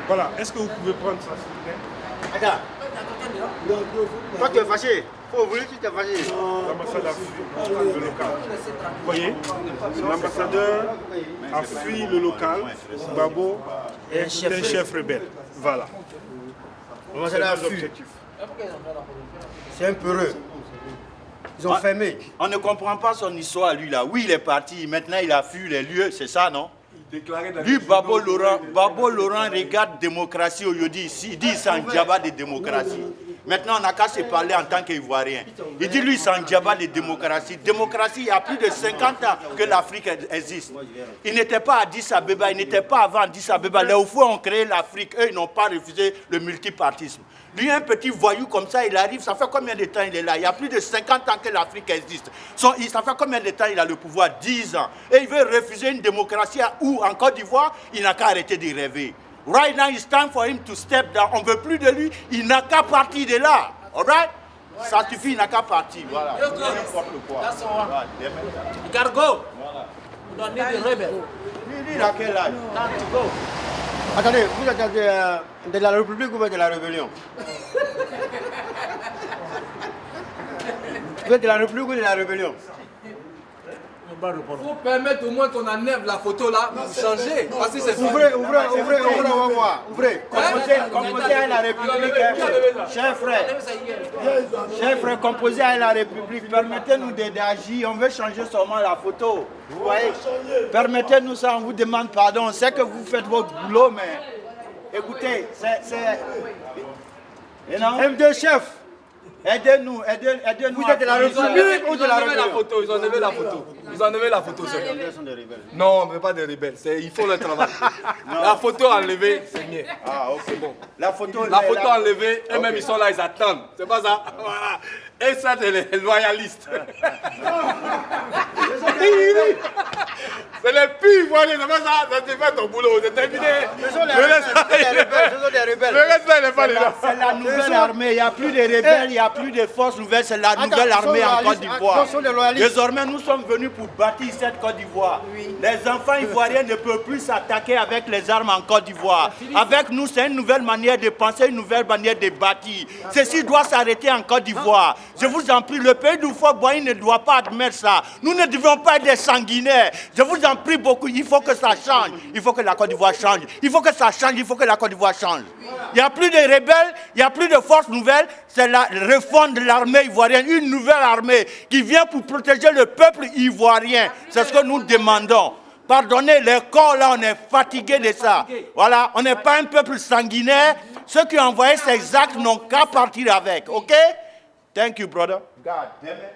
Voilà, est-ce que vous pouvez prendre ça, s'il vous plaît? Attends. Toi, tu es fâché. Faut ouvrir, tu t'es fâché. L'ambassade a fui le local. Vous voyez, l'ambassadeur a fui le local. Gbagbo est un chef rebelle. Voilà. L'ambassadeur a fui. C'est un peureux. Ils ont fermé. On ne comprend pas son histoire, lui, là. Oui, il est parti. Maintenant, il a fui les lieux. C'est ça, non? Lui, Babo Laurent regarde démocratie aujourd'hui ici. Il dit qu'il s'en diaba de démocratie. Maintenant, on n'a qu'à se parler en tant qu'Ivoirien. Il dit, lui, il s'en diaba de démocratie. Démocratie, il y a plus de 50 ans que l'Afrique existe. Il n'était pas à Addis Abeba, il n'était pas avant Addis Abeba. Les Oufoués ont créé l'Afrique. Eux, ils n'ont pas refusé le multipartisme. Lui, un petit voyou comme ça, il arrive, ça fait combien de temps il est là? Il y a plus de 50 ans que l'Afrique existe. Ça fait combien de temps il a le pouvoir? 10 ans. Et il veut refuser une démocratie où, en Côte d'Ivoire, il n'a qu'à arrêter de rêver. Right now, it's time for him to step down. On ne veut plus de lui, il n'a qu'à partir de là. All right? Ça suffit, il n'a qu'à partir. Voilà. Cargo. On est des rebelles. Lui, il a quel âge? Attendez, vous êtes de la République ou de la Rébellion? Vous êtes de la République ou de la Rébellion? Il faut permettre au moins qu'on enlève la photo là pour changer. Parce que c'est Ouvrez, on va voir. Ouvrez. Composez à la République. Chers frères, composez à la République. Permettez-nous d'agir. On veut changer seulement la photo. Vous voyez? Permettez-nous ça, on vous demande pardon. On sait que vous faites votre boulot, mais écoutez, c'est... M2 chef. Aidez-nous. Vous êtes de la République ou de la Rébellion? Ils ont enlevé la photo. Ils ont enlevé la photo. Non, on ne veut pas des rebelles. Il faut le travail. La photo enlevée, c'est mieux. Ah, ok. Bon. La photo enlevée, eux-mêmes ils sont là, ils attendent. C'est pas ça? Voilà. Et ça, c'est les loyalistes. C'est les pires ivoiriens, c'est pas ça? C'est fait ton boulot, c'est terminé. Ce sont des rebelles. Le reste là, il n'est pas là. C'est la nouvelle armée. Il n'y a plus de rebelles, il n'y a plus de forces nouvelles. C'est la nouvelle armée en Côte d'Ivoire. Désormais, nous sommes venus pour bâtir cette Côte d'Ivoire. Les enfants ivoiriens ne peuvent plus s'attaquer avec les armes en Côte d'Ivoire. Avec nous, c'est une nouvelle manière de penser, une nouvelle manière de bâtir. Ceci doit s'arrêter en Côte d'Ivoire. Je vous en prie, le pays d'Oufoué ne doit pas admettre ça. Nous ne devons pas être des sanguinaires. Je vous en prie beaucoup, il faut que ça change. Il faut que la Côte d'Ivoire change. Il faut que ça change, il faut que la Côte d'Ivoire change. Il n'y a plus de rebelles, il n'y a plus de forces nouvelles. C'est la réforme de l'armée ivoirienne, une nouvelle armée qui vient pour protéger le peuple ivoirien. C'est ce que nous demandons. Pardonnez, les corps là, on est fatigué de ça. Voilà, on n'est pas un peuple sanguinaire. Ceux qui ont envoyé ces actes n'ont qu'à partir avec, ok? Thank you, brother. God damn it.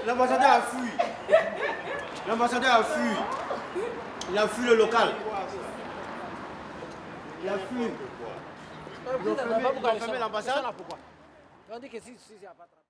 L'ambassadeur a fui. L'ambassadeur a fui. Il a fui le local. Il a fui. Ils ont fermé l'ambassade. On dit que si, il n'y a pas de